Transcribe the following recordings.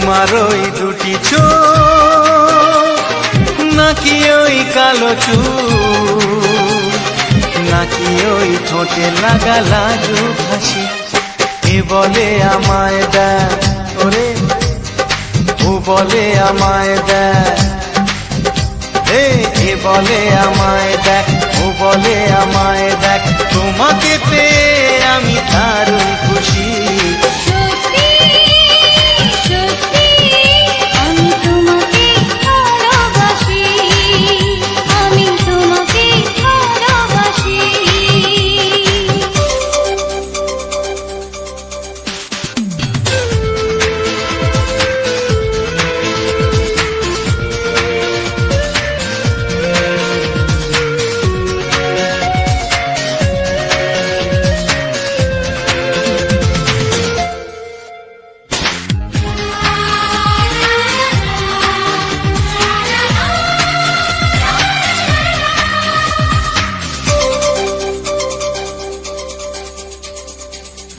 তোমার ওই দুটি চোখ নাকি ওই কালো চুল, নাকি ওই ঠোঁটে লাগা লাজুক হাসি, এ বলে আমায় দেয় ওরে, ও বলে আমায় দেয়, এ বলে আমায় দেখ, ও বলে আমায় দেখ, তোমাকে পেয়ে আমি দারুণ খুশি।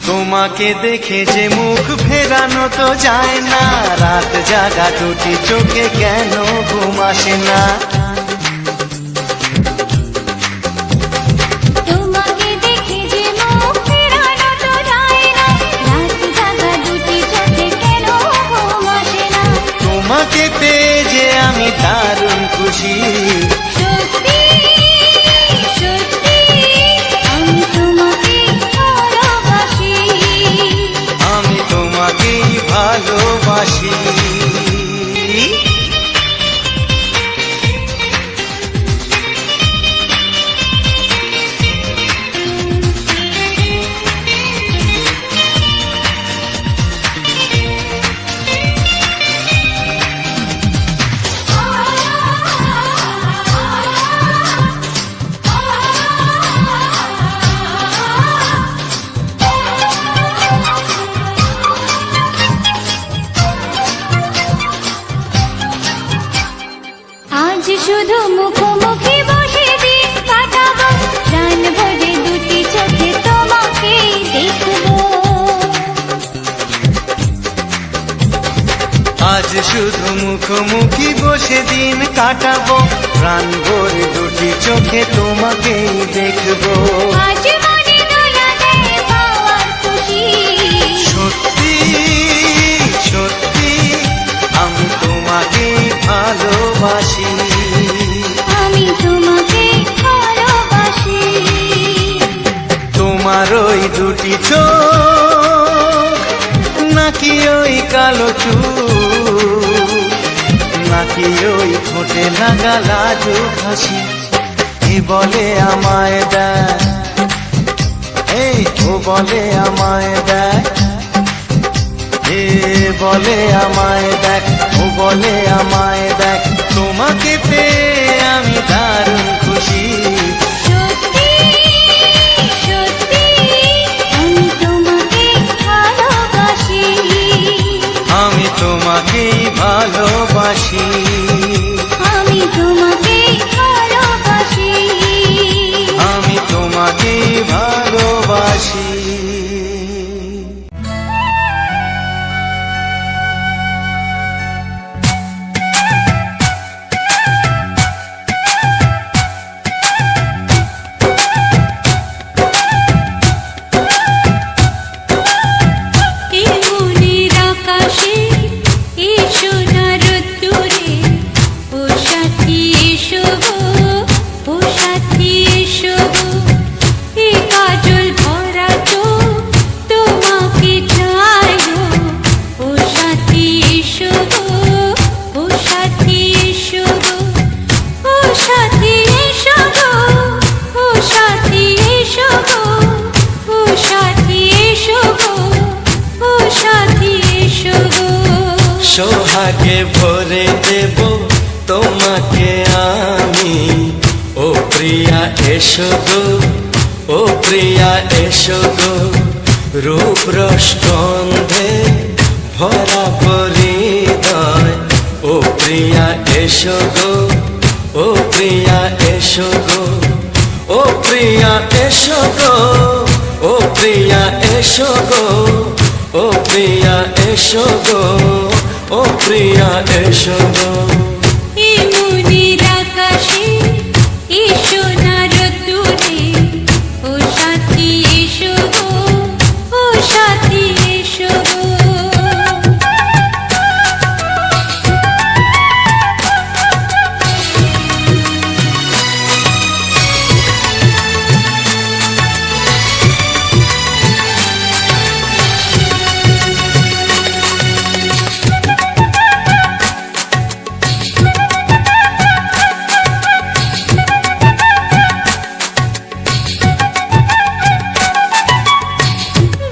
তোমাকে দেখে যে মুখ ফেরানো তো যায় না, রাত জাগা দুটি চোখে কেন ঘুম আসে না। তোমাকে দেখে যে মুখ ফেরানো তো যায় না, রাত জাগা দুটি চোখে কেন ঘুম আসে না। তোমাকে পেয়ে যে আমি দারুণ খুশি। ভালোবাসি। শুধু মুখোমুখি বসে দিন কাটাবো, প্রাণ ভরে দুটি চোখে তোমাকে দেখবো। আজ শুধু মুখোমুখি বসে দিন কাটাবো, প্রাণ ভরে দুটি চোখে তোমাকেই দেখবো। আজ মনে দোলা দেয় পাওয়ার খুশি, সত্যি সত্যি আমি তোমাকেই ভালোবাসি। আমি তোমাকে ভালোবাসি। তোমার ওই দুটি চোখ নাকি ওই কালো চুল, নাকি ওই ঠোঁটে লাগা লাজুক হাসি, এ বলে আমায় দেয়, ও বলে আমায় দেয়, এ বলে আমায় দেখ, ও বলে আমায় দেখ, তোমাকে পেয়ে আমি দারুণ খুশি। সত্যি সত্যি আমি তোমাকে ভালোবাসি। আমি তোমাকেই ভালোবাসি। আমি তোমাকে ভালোবাসি। আমি তোমাকেই ভালোবাসি। সোহাগে ভরে দেব তোমাকে আমি, ও প্রিয়া এসো গো, ও প্রিয়া এসো গো, রূপ রস গন্ধে ভরা পরিদয়, ও প্রিয়া এসো গো, ও প্রিয়া এসো গো, ও প্রিয়া এসো গো, ও প্রিয়া এসো গো, ও প্রিয়া এসো গো, ও প্রিয়া এসো গো। এই মনের আকাশে এসো না রোদ্দুরে, ও সাথী এসো গো, ও সাথী এসো গো।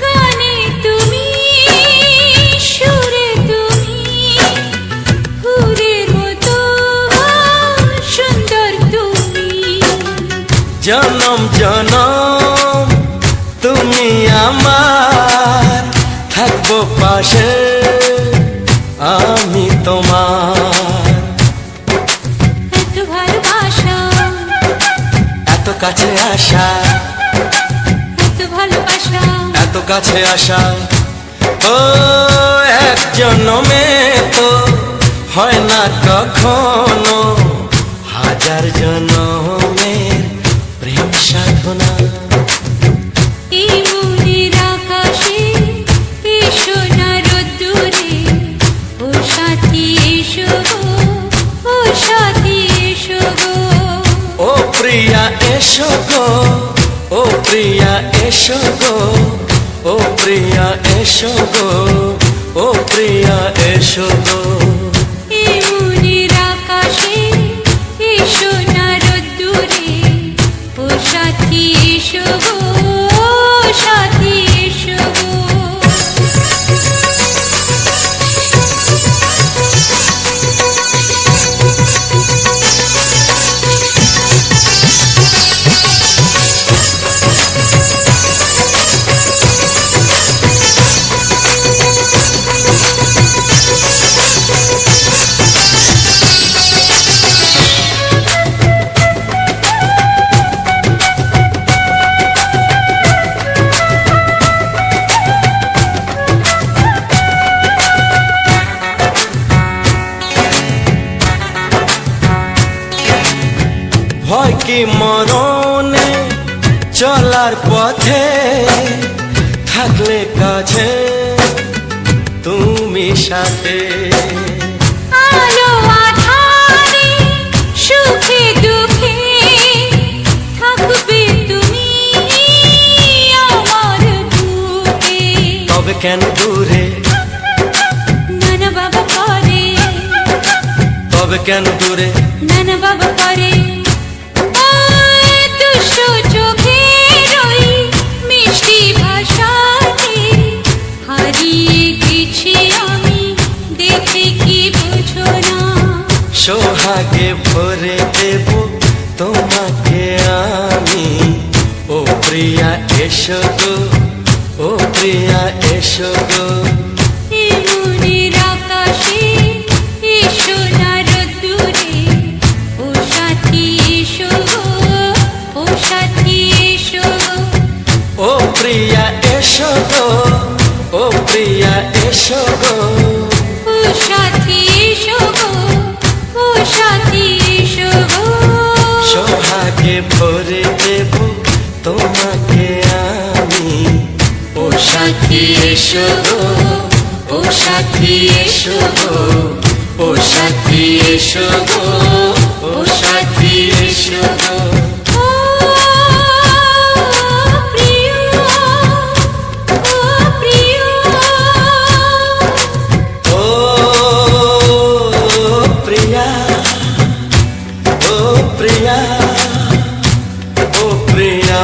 গানে তুমি, সুরে তুমি, ফুলের মতো সুন্দর তুমি। জনম জনম তুমি আমার, থাকবো পাশে আমি তোমার। এত ভালোবাসা, এত কাছে আসা, এত ভালোবাসা, এত কাছে আসা, ও এক জন্মে তো হয় না কখনো, হাজার জন্মের প্রেম সাধনা। এই মনের আকাশে এসো না রোদ্দুরে, ও সাথী এসো গো, ও সাথী এসো গো। ও প্রিয়া এসো গো, ও প্রিয়া এসো গো, ও প্রিয়া এসো গো, ও প্রিয়া এসো গো। এই মনের আকাশে এসো না রোদ্দুরে, ও সাথী এসো গো, ও সাথী এসো গো। ভয় কি মরণে চলার পথে, থাকলে কাছে তুমি সাথে। আলো আঁধারে, সুখে দুঃখে, থাকবে তুমি আমার বুকে। তবে কেন দূরে, নানা বাবা করে, তবে কেন দূরে, নানা বাবা করে। ওই দুষ্টু চোখের ওই মিষ্টি ভাষাতে হারিয়ে গেছি আমি, দেখে কি বুঝো না। সোহাগে ভরে দেব তোমাকে আমি, ও প্রিয়া এসো গো, ও প্রিয়া এসো গো। এই মনের আকাশে এসো না রোদ্দুরে, ও সাথী এসো গো, ও সাথী এসো গো। ও প্রিয়া এসো গো, ও প্রিয়া এসো গো। ও সাথী এসো গো, ও সাথী এসো গো। সোহাগে ভরে দেব তোমাকে আমি, ও সাথী এসো গো, ও সাথী এসো গো, ও সাথী এসো গো, ও সাথী এসো গো। ও প্রিয়, ও প্রিয়, ও প্রিয়া, ও প্রিয়া, ও প্রিয়া।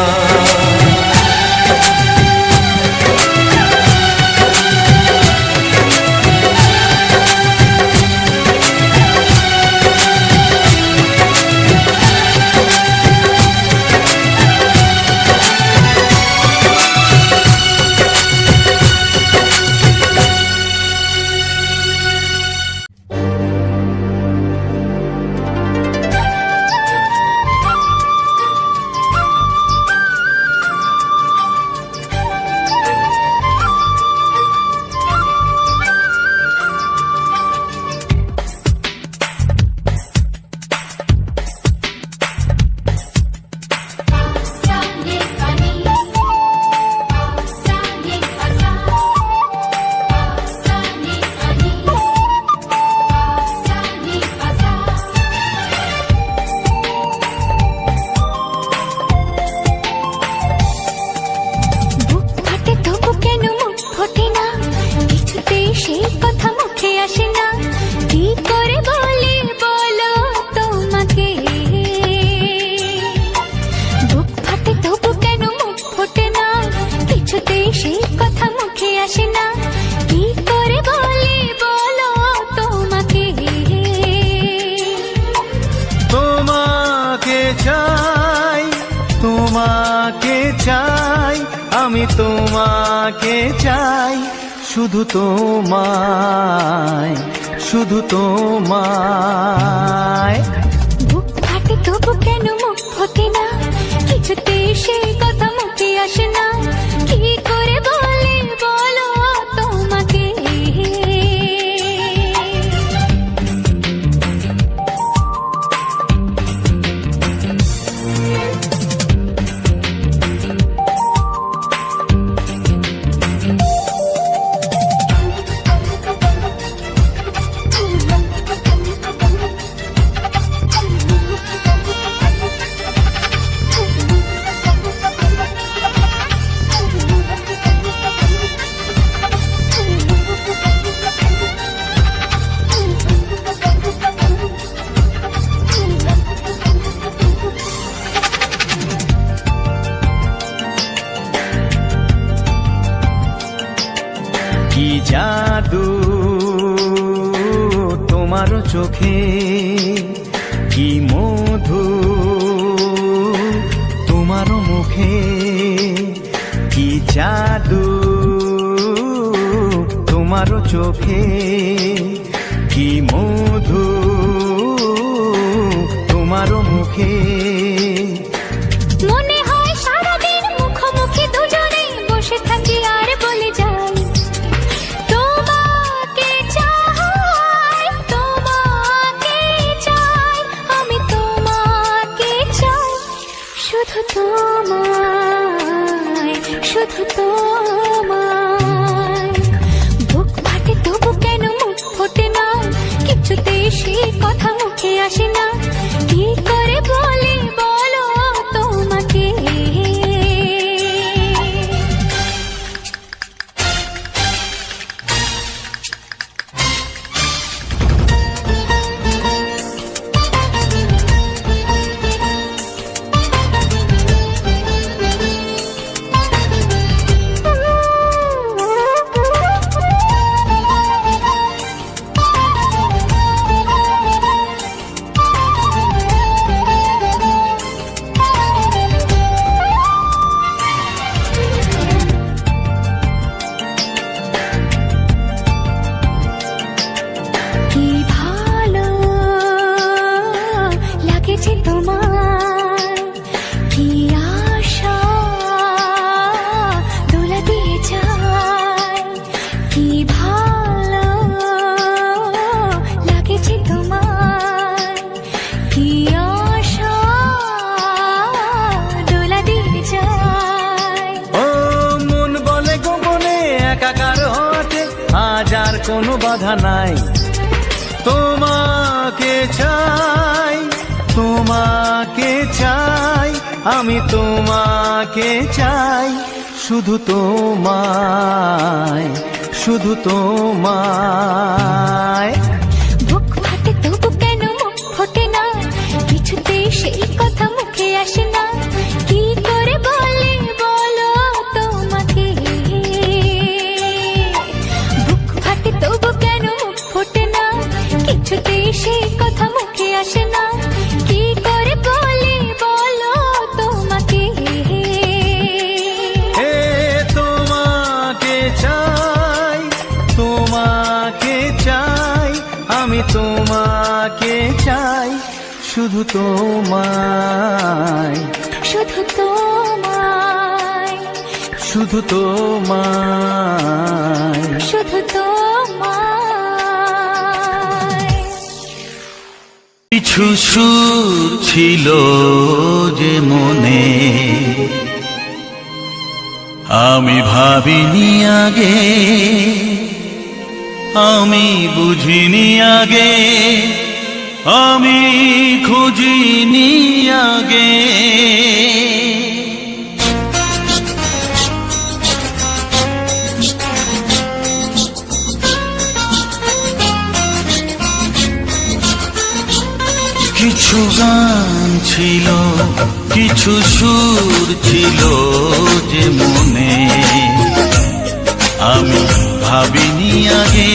সেই কথা মুখে আসে না, কি করে বলি বলো তোমাকে। বুক ফাটে তবু কেন মুখ ফোটে না, কিছুতেই সেই কথা মুখে আসে না, কি করে বলি বলো তোমাকে। তোমাকে চাই, তোমাকে চাই, আমি তোমাকে চাই, শুধু তোমায়, শুধু তোমায়। বুক ফাটে তবু কেন মুখ ফোটে না, কিছুতেই সেই কথা মুখে আসে না, কি করে বলি বলো তোমাকে। কি জাদু তোমার চোখে, কি মধু তোমার মুখে, কি জাদু তোমার চোখে, কি মধু তোমার মুখে। মনে হয় সারাদিন মুখোমুখি দুজনে বসে থাকি আর বলে যাই, তোমাকে চাই, তোমাকে চাই, আমি তোমাকে চাই, শুধু তোমায়, শুধু তোমায়। বুক ফাটে তবু কেন মুখ ফোটে না, কিছুতেই সেই কথা মুখে আসে না, কি করে বলি বলো তোমাকে। কি ভালো লাগেছে তোমার, কি আশা দোলা দিয়ে যায়, কি ভালো লাগেছে তোমার, কি আশা দোলা দিয়ে যায়। ও মন বলে গোপনে একাকার হতে, আজ আর কোনো বাধা নাই। তোমাকে চাই, তোমাকে চাই, আমি তোমাকে চাই, শুধু তোমায়, শুধু তোমায়। বুক ফাটে তবু কেন মুখ ফোটে না, কিছুতেই সেই কথা মুখে আসে না, কি করে বলি বলো তোমাকে। বুক ফাটে তবু কেন মুখ ফোটে না, কিছুতেই সেই কথা মুখে আসে না, কি করে বলি বলো তোমাকে। হে তোমাকে চাই, তোমাকে চাই, আমি তোমাকে চাই, শুধু তোমায়, শুধু তোমায়, শুধু তোমায়। শুধু তোমায়। কিছু সুর ছিল যে মনে, আমি ভাবিনি আগে, আমি বুঝিনি আগে, আমি খুঁজিনি আগে। ছিল, কিছু সুর ছিল যে মনে, আমি ভাবিনি আগে,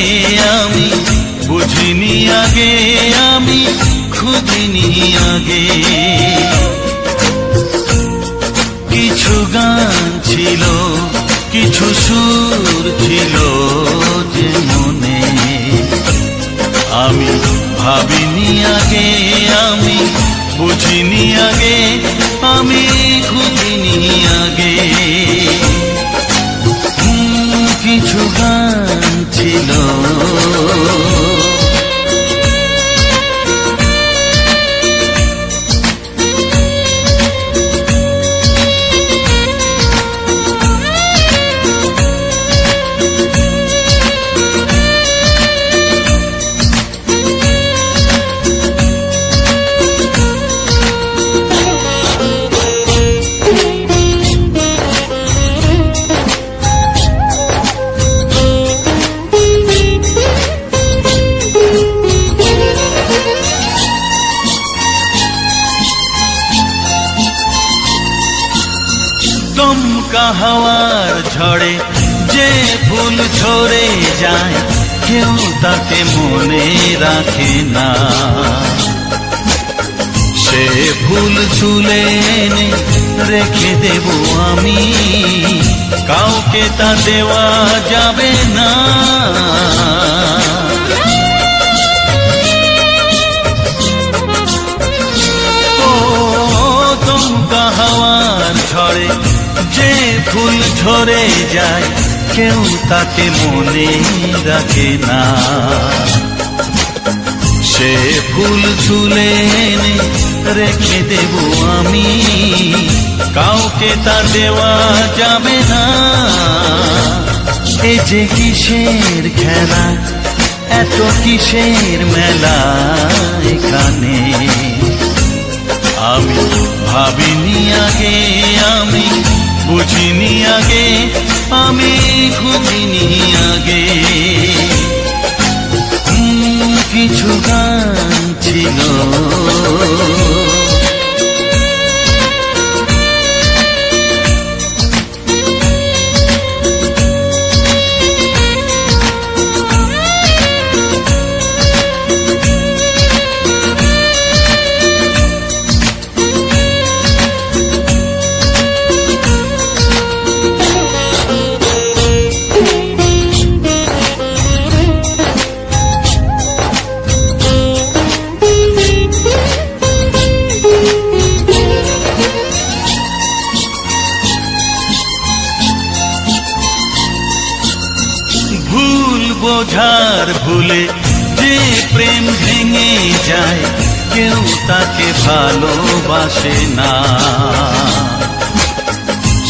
আমি বুঝিনি আগে, আমি খুঁজিনি আগে। কিছু গান ছিল, কিছু সুর ছিল যে মনে, আমি ভাবিনি আগে, আমি বুঝিনি আগে, আমি খুঁজিনি আগে। কিছু গান ছিল, দমকা হাওয়ার ঝড়ে যে ফুল ঝরে যায়, কেউ তাকে মনে রাখে না। সে ফুল তুলে এনে রেখে দেব আমি, কাউকে তা দেওয়া যাবে না। ও দমকা হাওয়ার ঝড়ে যে ফুল ঝরে যায়, কেউ তাকে মনে রাখে না। সে ফুল তুলে এনে রেখে দেব আমি, কাউকে তা দেওয়া যাবে না। এ যে কিসের খেলা, এত কিসের মেলা এখানে, আমি ভাবিনি আগে, আমি বুঝিনি আগে, আমি খুঁজিনি আগে। কিছু গান ছিল, বোঝার ভুলে যে প্রেম ভেঙে যায়, কেউ তাকে ভালোবাসে না।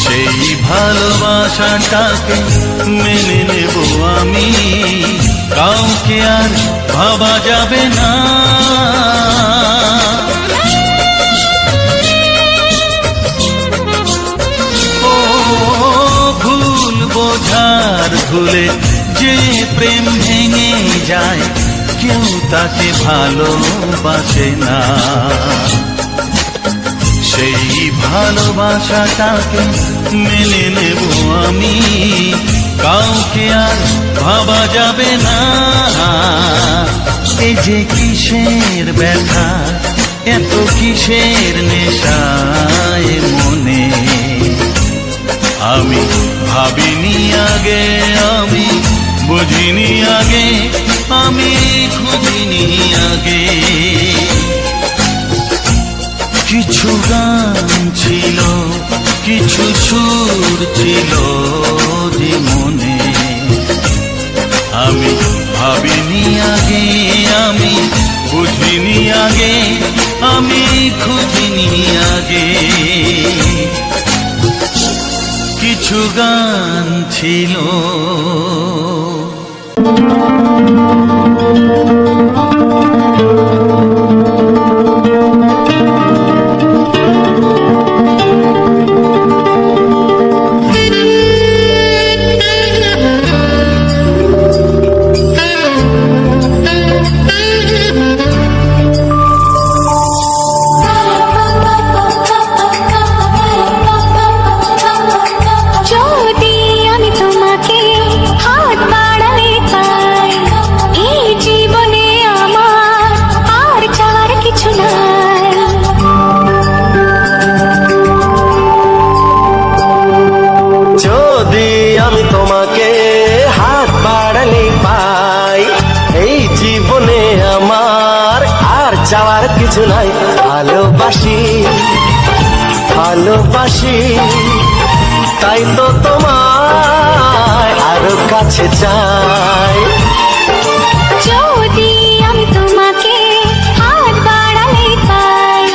সেই ভালোবাসাটাকে মেনে নেব আমি, কাউকে আর ভাবা যাবে না। ও ভুল বোঝার ভুলে যে প্রেম ভেঙে যায়, কেউ তাকে ভালোবাসে না। সেই ভালোবাসাটাকে মেনে নেব আমি, কাউকে আর ভাবা যাবে না। এই যে কিসের ব্যথা, এত কিসের নেশায় মনে, আমি ভাবিনি আগে, আমি বুঝিনি আগে, আমি খুঁজিনি আগে। কিছু গান ছিল, কিছু সুর ছিল যে মনে, আমি ভাবিনি আগে, আমি বুঝিনি আগে, আমি খুঁজিনি আগে। কিছু গান ছিল। ভালোবাসি তাই তো তোমায় আরো কাছে চাই। যদি আমি তোমাকে হাত বাড়ালে পাই,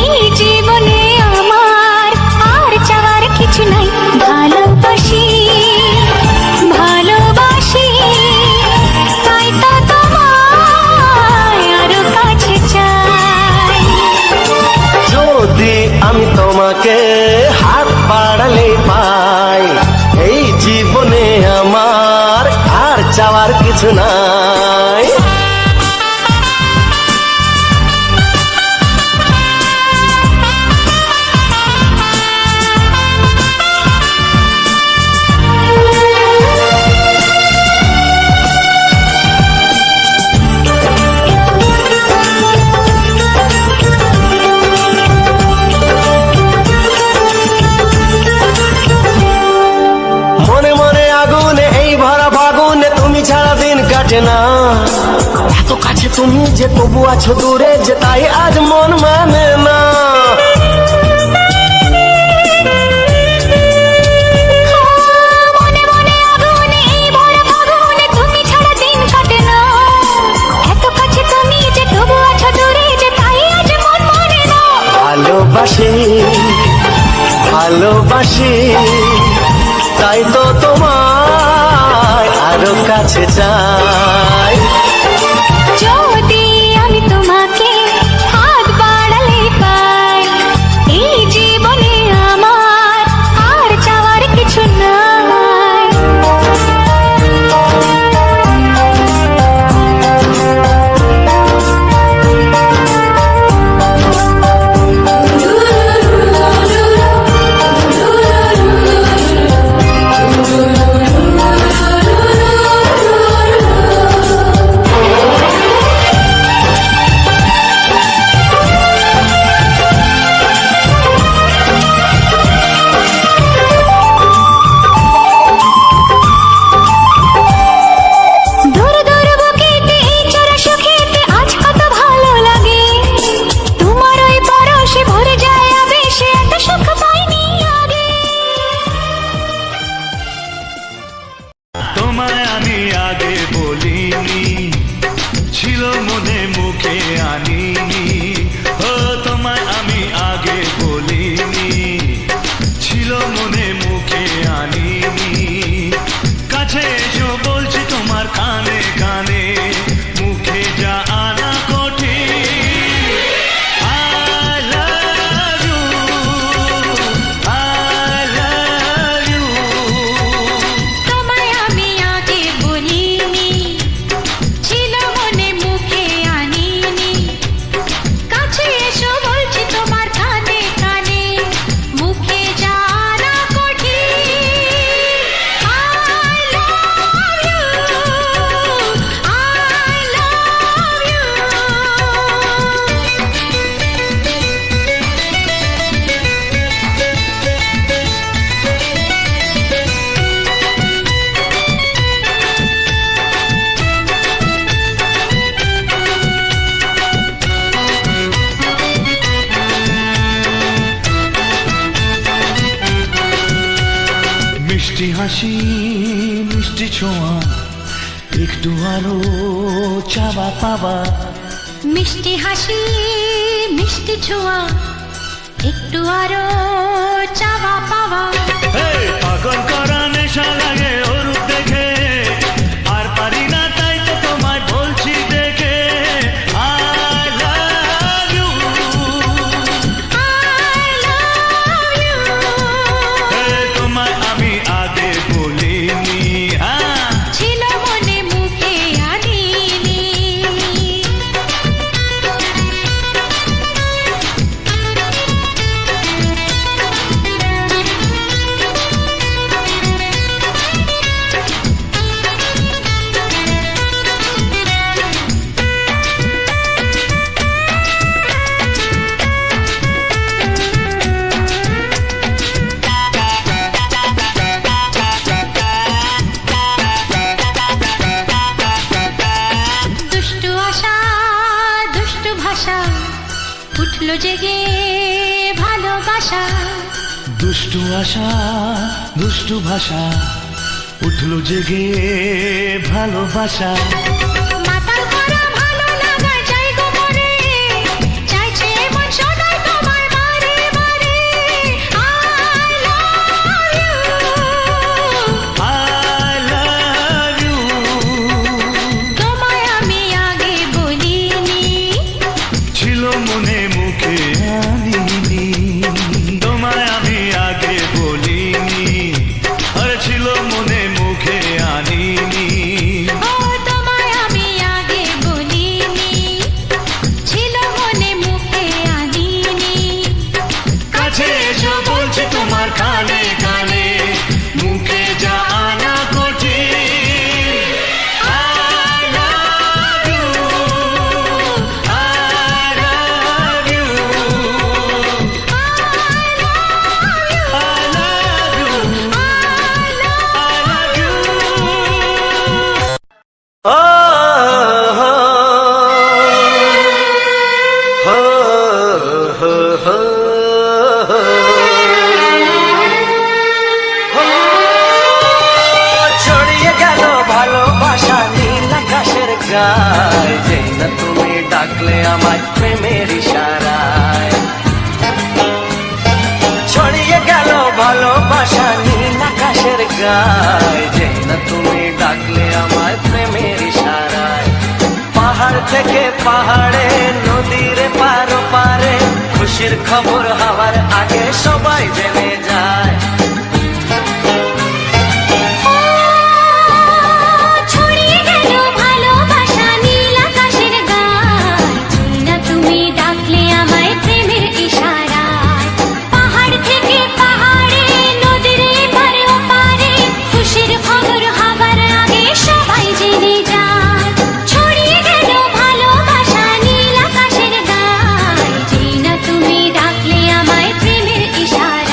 এই জীবনে আমার আর চাওয়ার কিছু নাই। ভালোবাসি ভালোবাসি তাই তো তোমায় আরো কাছে চাই। যদি আমি তোমাকে হাত বাড়ালে পাই, এই জীবনে আমার আর চাওয়ার কিছু নাই। মনে মনে আগুনে এই ভরা ফাগুনে তুমি ছাড়া দিন কাটে না। এত কাছে তুমি যে তবু আছো দূরে, যে তাই আজ মন মানে না। মনে মনে আগুনে এই ভরা ফাগুনে তুমি ছাড়া দিন কাটে না। এত কাছে তুমি যে তবু আছো দূরে, যে তাই আজ মন মানে না। ভালোবাসি ভালোবাসি তাই তো তোমায় আরো কাছে চাই। যদি আমি তোমাকে হাত বাড়ালে পাই, এই জীবনে আমার আর চাওয়ার কিছু নাই। দূর দূর বুকেতে এই চোরা সুখেতে আজ কত ভালো লাগে। তোমার ওই পরশে ভরে যায় আবেশে, এত সুখ পাইনি আগে। তোমায় আমি আগে বলিনি, ছিল মনে মুখে আনিনি। ও তোমায় আমি আগে বলিনি, ছিল মনে মুখে আনিনি। কাছে এসো বলছি তোমার কানে কানে, মুখে যা আনা কঠিন। I love you, I love you। তোমায় আমি আগে বলিনি, ছিল মনে মুখে আনিনি। কাছে এসো বলছি তোমার কানে কানে, মুখে জানা কঠিন। I love you, I love you। মিষ্টি হাসি মিষ্টি ছোঁয়া, একটু আরো চাওয়া পাওয়া। মিষ্টি হাসি মিষ্টি ছোঁয়া, একটু আরো চাওয়া পাওয়া। এই পাগল করা নেশা লাগে ওর রূপ দেখে, আর পারি না তাই তো তোমায় বলছি দেখে। I love you, I love you। এই তোমায় আমি আগে বলিনি। ছিল মনে মুখে আনিনি। উঠলো জেগে ভালোবাসা, দুষ্টু আশা দুষ্টু ভাষা উঠলো জেগে ভালোবাসা মাতাল করা ভালো লাগা চাই গো মরে চাইছে মন সদাই তোমার বারে বারে I love you I love you তোমায় আমি আগে বলিনি ছিল মনে মুখে আনিনি তোমায় আমি আগে বলিনি আর ছিল মনে মুখে আনিনি ও তোমায় আমি আগে বলিনি ছিল মনে মুখে আনিনি কাছে এসো বলছি তোমার কানে কানে মুখে যা আনা কঠিন I love you I love you I love you I love you ও হো হো হো হো ছড়িয়ে গেল ভালোবাসা নীল আকাশের গায় যে না তুমি ডাকলে আমায় প্রেমের ইশারায় ছড়িয়ে গেল ভালোবাসা নীল আকাশের গায় যে না তুমি ডাকলে আমায় প্রেমের ইশারায় পাহাড় থেকে পাহাড়ে নদীর পারো পারে খুশির খবর হওয়ার আগে সবাই জেনে যায় ছড়িয়ে গেল ভালোবাসা নীল আকাশের গায় না তুমি ডাকলে আমায় প্রেমের ইশারায় পাহাড় থেকে পাহাড়ে নদীর এপারে ওপারে খুশির খবর হবার আগে সবাই জেনে যায় ছড়িয়ে গেল ভালোবাসা নীল আকাশের গায় না তুমি ডাকলে আমায় প্রেমের ইশারায়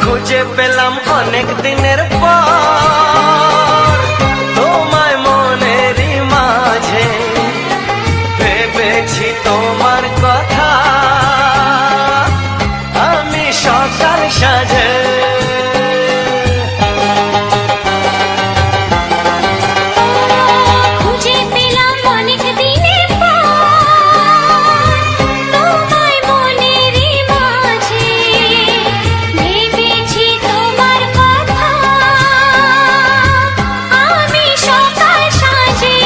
খুঁজে পেলাম অনেক দিনের পর তোমায় মনেরই মাঝে ভেবেছি তোমার কথা আমি সকাল সাজে খুঁজে পেলাম অনেক দিনের পর তোমায় মনেরই মাঝে ভেবেছি তোমার কথা আমি সকাল সাজে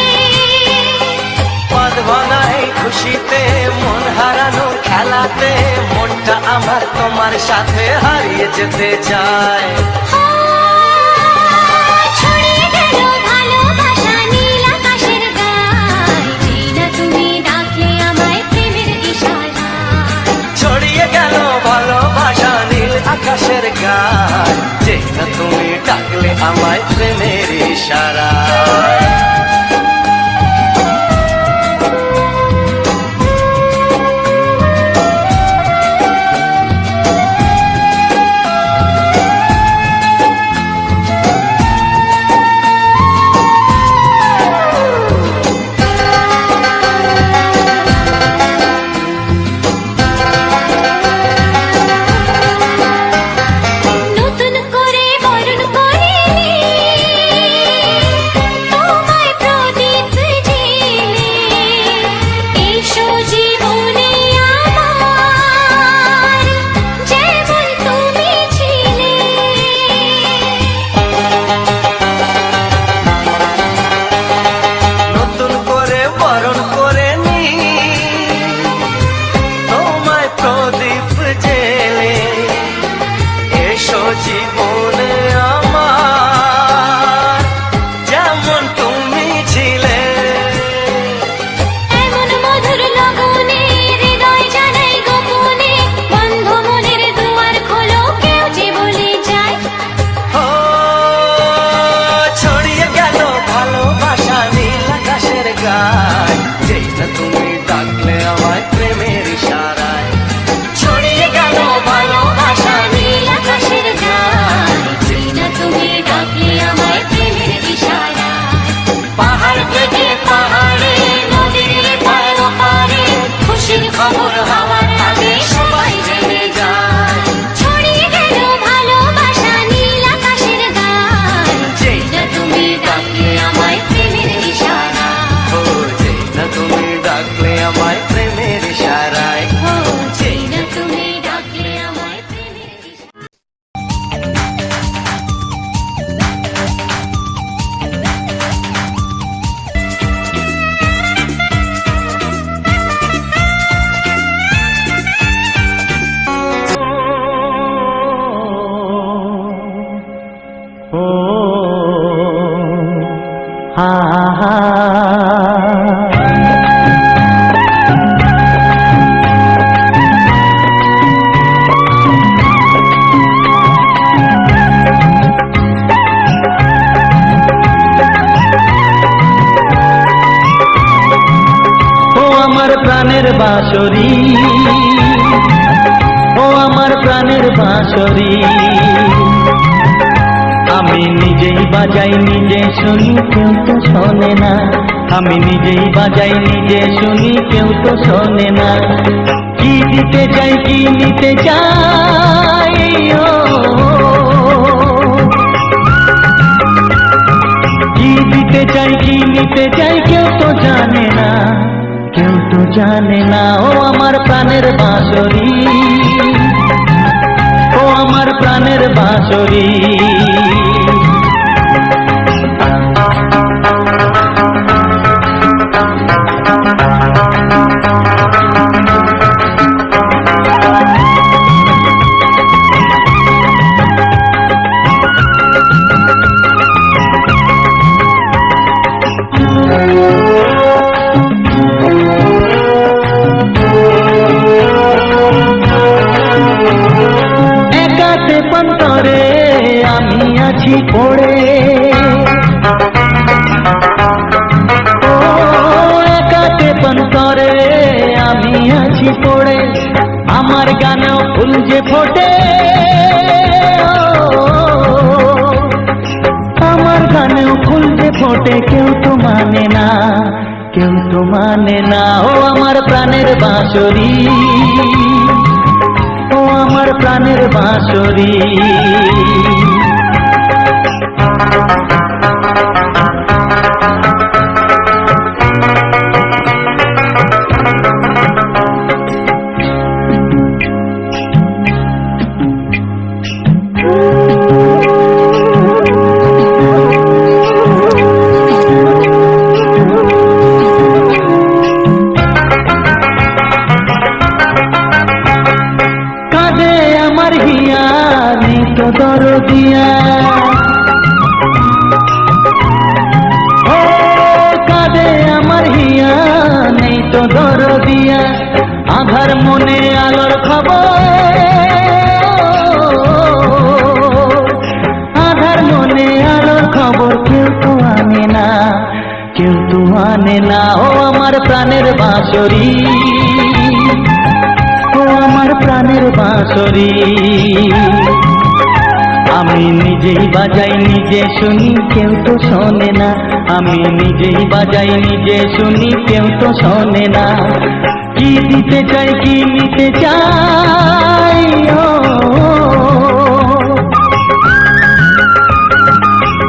পদ ভাঙাই খুশিতে মন হারানো খেলাতে মনটা আমার তোমার সাথে হারিয়ে যেতে চায় ছড়িয়ে গেল ভালোবাসা নীল আকাশের গায় না তুমি ডাকলে আমায় প্রেমের ইশারায় ছড়িয়ে গেল ভালোবাসা নীল আকাশের গায় যে না তুমি ডাকলে আমায় প্রেমের ইশারায় আহা আমার প্রাণের বাঁশরি, ও আমার প্রাণের বাঁশরি, আমি নিজেই বাজাই নিজে শুনি কেউ তো শোনে না, আমি নিজেই বাজাই নিজে শুনি কেউ তো শোনে না। কি দিতে চাই কি নিতে চাই, ও কি দিতে চাই কি নিতে চাই কেউ তো জানে না, কেউ তো জানে না। ও আমার প্রাণের বাঁশরি, ও আমার প্রাণের বাঁশরি, পন্তরে আমি আছি পড়ে, ও একাতে পন্তরে আমি আছি পড়ে, আমার গানেও ফুল যে ফোটে, আমার গানেও ফুল যে ফোটে, কেউ তো মানে না, কেউ তো মানে না। ও আমার প্রাণের বাঁশরি, ও আমার প্রাণের বাঁশরি, দরদিয়া, ও কাঁদে আমার হিয়া নেই তো দরদিয়া, আধার মনে আলোর খবর, আধার মনে আলোর খবর কেউ তো আনে না, কেউ তো আনে না। ও আমার প্রাণের বাঁশরি, ও আমার প্রাণের বাঁশরি, আমি নিজেই বাজাই নিজে শুনি কেউ তো শোনে না, আমি নিজেই বাজাই নিজে শুনি কেউ তো শোনে না। কি দিতে চাই কি নিতে চাই, ও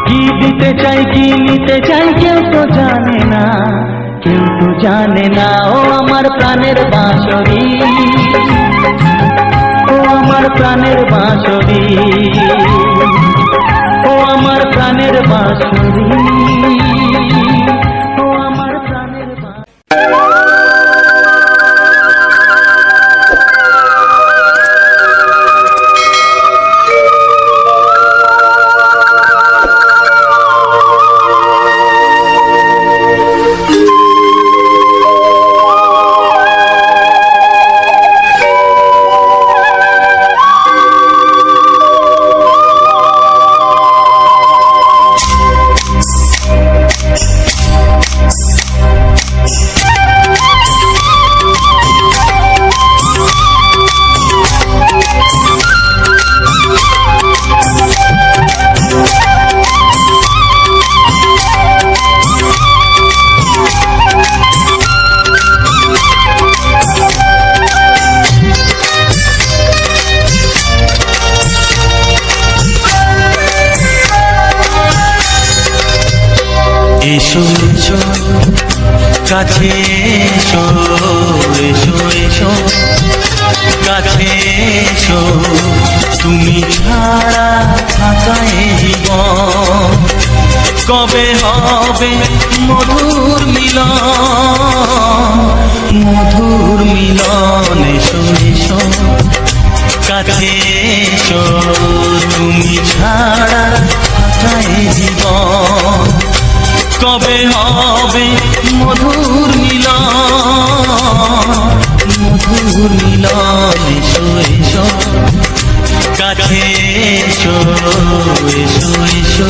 কি দিতে চাই কি নিতে চাই কেউ তো জানে না, কেউ তো জানে না। ও আমার প্রাণের বাঁশরি, ও আমার প্রাণের বাঁশরি, ও আমার প্রাণের বাঁশরি, ও আমার প্রাণের বাঁশরি। এসো এসো কাছে এসো, এসো এসো কাছে এসো, তুমি ছাড়া থাকা এই জীবন কবে হবে মধুর মিলন, মধুর মিলন। এসো এসো কাছে এসো, তুমি ছাড়া থাকা এই জীবন কবে হবে মধুর মিলন, মধুর মিলন। এসো এসো কাছে এসো, এসো এসো।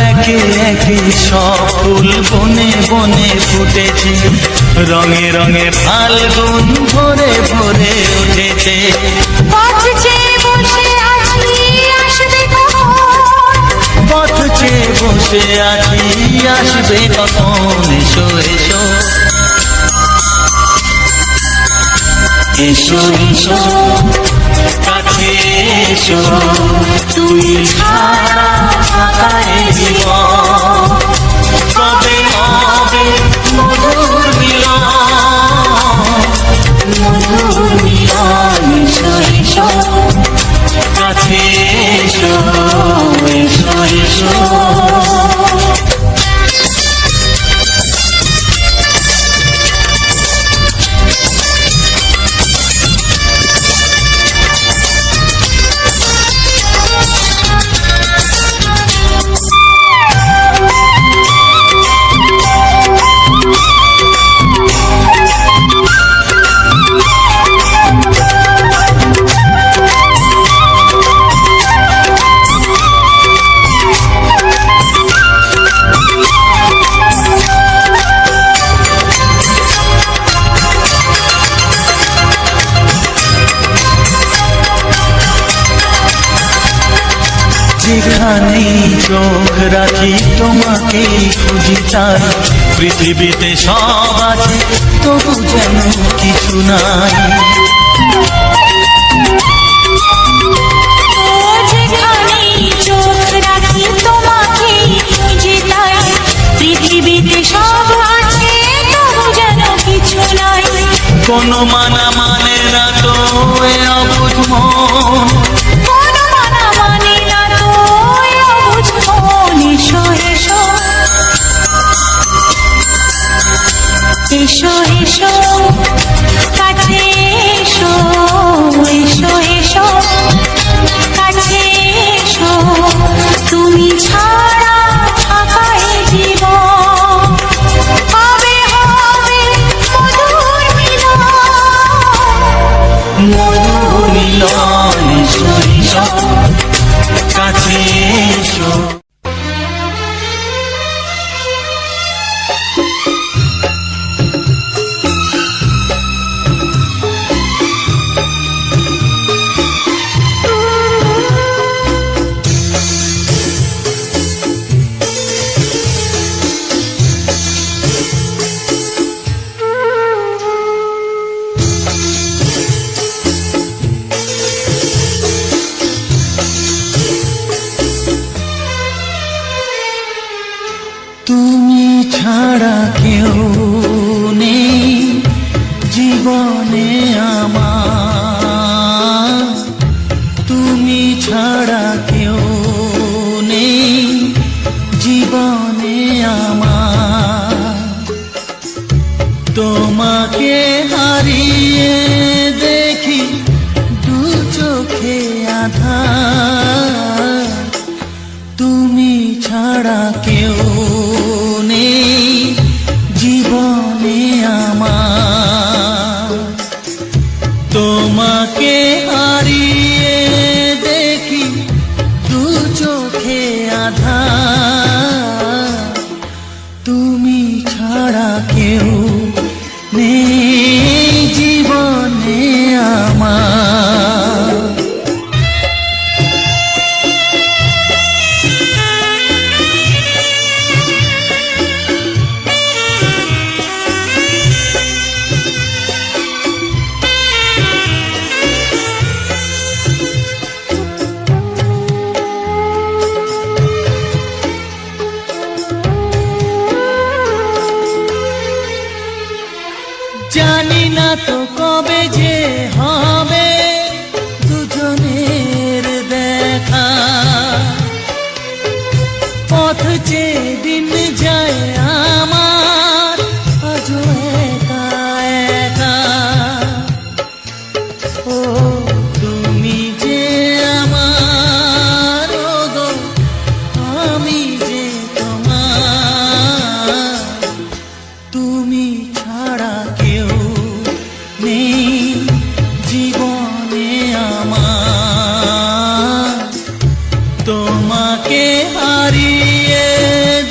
একে একে সব ফুল বনে বনে ফুটেছে, রঙে রঙে ফাল্গুন ভরে ভরে উঠেছে। পথ চেয়ে বসে আছি আসবে কখন, পথ চেয়ে বসে আছি আসবে কখন। এসো এসো, এসো এসো কাছে এসো, তুমি ছাড়া থাকায় জীবন। কবে হবে মধুর মিলন, মধুর মিলন। এসো এসো কাছে এসো, এসো এসো। যেখানেই চোখ রাখি তোমাকেই খুঁজি তাই, পৃথিবীতে সব আছে তবু যেন কিছু নাই। যেখানেই চোখ রাখি তোমাকেই খুঁজি তাই, পৃথিবীতে সব আছে তবু যেন কিছু নাই। কোনো মানা মানে না তো এ অবুঝ মন, কোনো মানা মানে না তো এ অবুঝ মন। এসো এসো, এসো এসো কাছে এসো, এসো এসো কাছে এসো, তুমি ছাড়া থাকায় জীবন। হবে হবে মধুর মিলন, মধুর মিলন। এসো এসো কাছে এসো। তুমি ছাড়া কেউ নেই জীবনে আমার, তুমি ছাড়া কেউ নেই জীবনে আমার। তোমাকে হারিয়ে দেখি দু চোখে আঁধার, তুমি ছাড়া কেউ নেই জীবনে আমার। তোমাকে হারিয়ে দেখি দু চোখে আঁধার, তুমি ছাড়া কেউ নেই জানি না তো কবে যে হবে দুজনের দেখা, পথ চেয়ে দিন যায় আমার আজও একা একা। ও তুমি যে আমার, ও গো আমি যে তোমার, তুমি ছাড়া কেউ নেই জীবনে আমার। তোমাকে হারিয়ে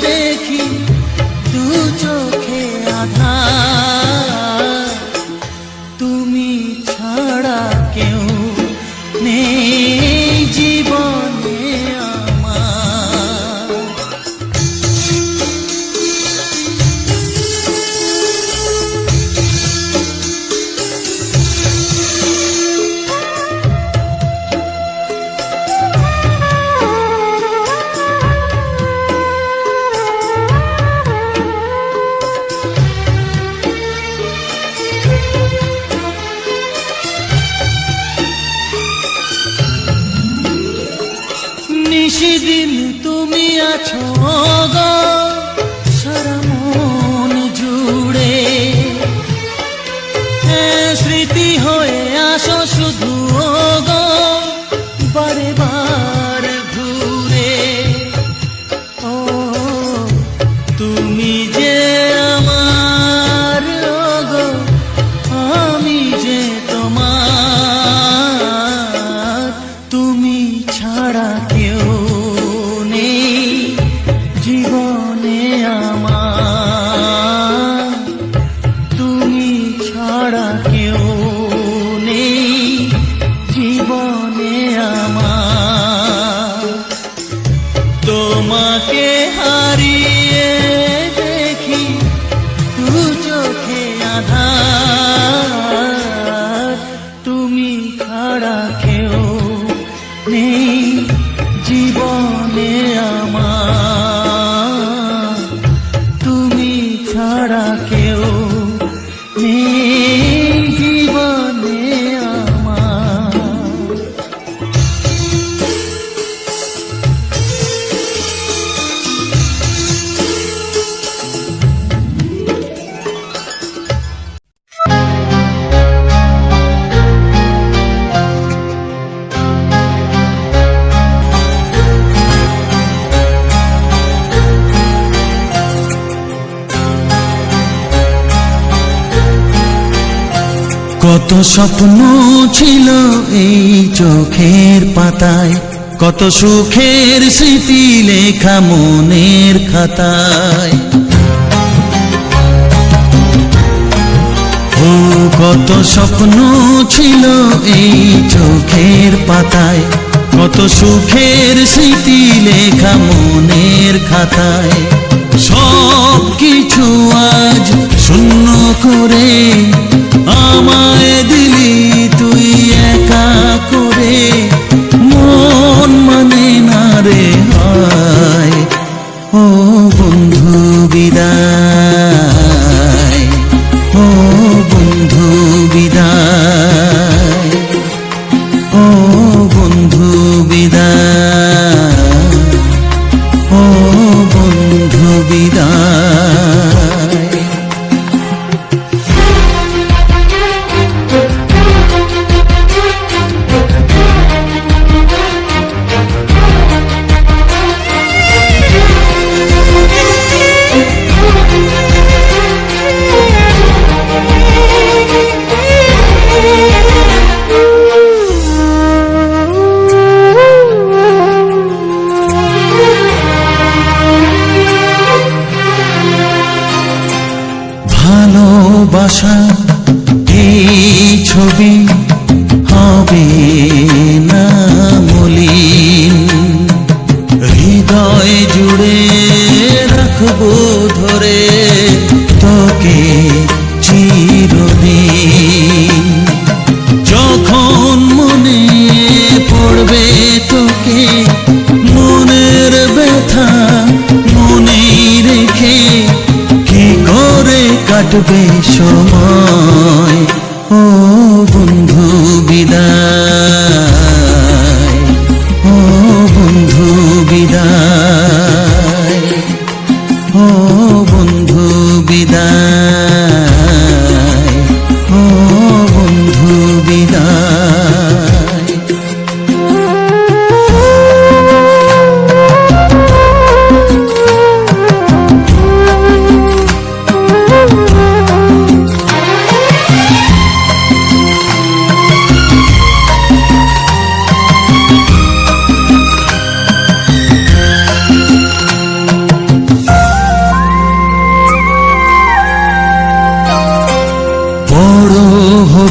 দেখি দু চোখে আধার, তুমি ছাড়া কেউ নেই জীবনে আমার। নিশিদিন তুমি আছো গো সারা মন জুড়ে, স্মৃতি হয়ে আসো শুধু গো বারে বার ঘুরে। ও তুমি যে আমার, গো আমি যে তোমার, তুমি ছাড়া কেউ নেই জীবনে আমার, তুমি ছাড়া কেউ নেই জীবনে আমার। তোমাকে হারিয়ে দেখি দু চোখে আধার, তুমি ছাড়া কেউ নেই জীবনে আমার, তুমি ছাড়া কেউ নেই জীবনে আমার। কত স্বপ্ন ছিল এই চোখের পাতায়, কত সুখের স্মৃতি লেখা মনের খাতায়। ও কত স্বপ্ন ছিল এই চোখের পাতায়, কত সুখের স্মৃতি লেখা মনের খাতায়। সব কিছু আজ শূন্য করে আমায় দিলি তুই একা করে, মন মানে না রে হয়। ও বন্ধু বিদায়, ও বন্ধু বিদায়, ও বন্ধু বিদায়, ও বন্ধু বিদায়। ভালোবাসা এই ছবি হবে না মলিন, হৃদয় জুড়ে রাখবো ধরে তোকে চিরদিন। যখন মনে পড়বে তোকে মনের ব্যথা মনে রেখে কি করে কাটবে সময়।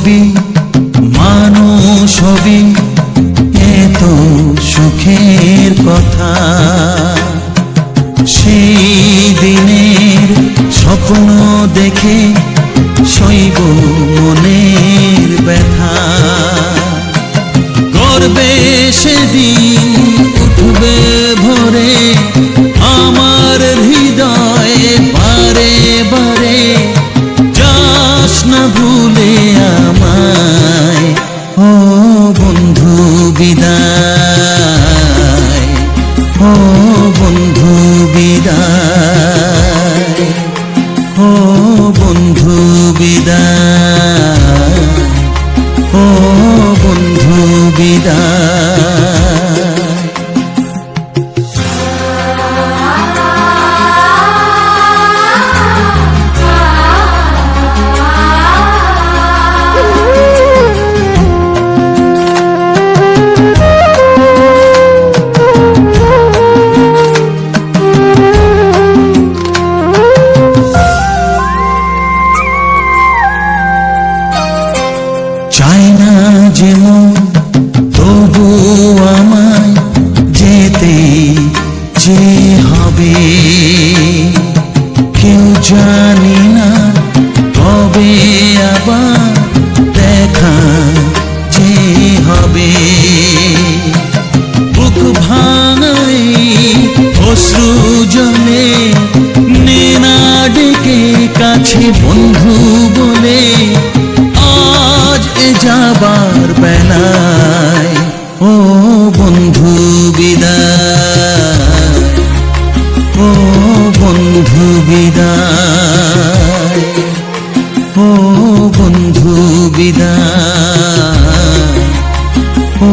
হবি মানুষ হবি এত সুখের কথা, সেই দিনের স্বপ্ন দেখে শৈব মনের ব্যথা। গর্বে সেদিন উঠবে ভরে আমার হৃদয়ে বারে বারে, যাস না ভুলে আমায় ও বন্ধু বিদায়, ও বন্ধু বিদায়, ও বন্ধু বিদায়, ও বন্ধু বিদায়। চায় না যেমন তবু আমায় যেতে যে হবে, কেউ জানি না কবে আবার দেখা যে হবে। বুক ভাঙাই অশ্রু জলে নে না ডেকে কাছে বন্ধু বলে, আজ এ যাবার বেলায় ও বন্ধু বিদায়, ও বন্ধু বিদায়, ও বন্ধু বিদায়, ও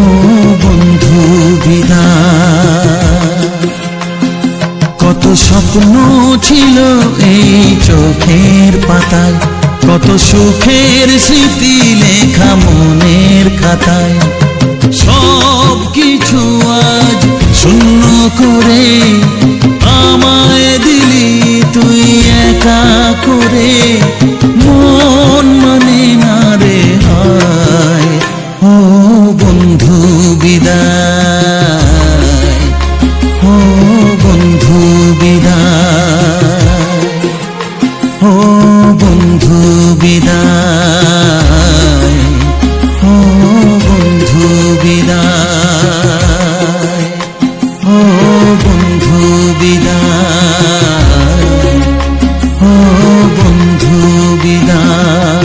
বন্ধু বিদায়। কত স্বপ্ন ছিল এই চোখের পাতায়, কত সুখের স্মৃতি লেখা মনের খাতায়, সব কিছু আজ শূন্য করে আমায় দিলি তুই একা করে। মন মানে না রে হায় ও বন্ধু বিদায়, ও বন্ধু বিদায়, ও বন্ধু বিদায়, ও বন্ধু বিদায়, ও বন্ধু বিদায়, ও বন্ধু বিদায়।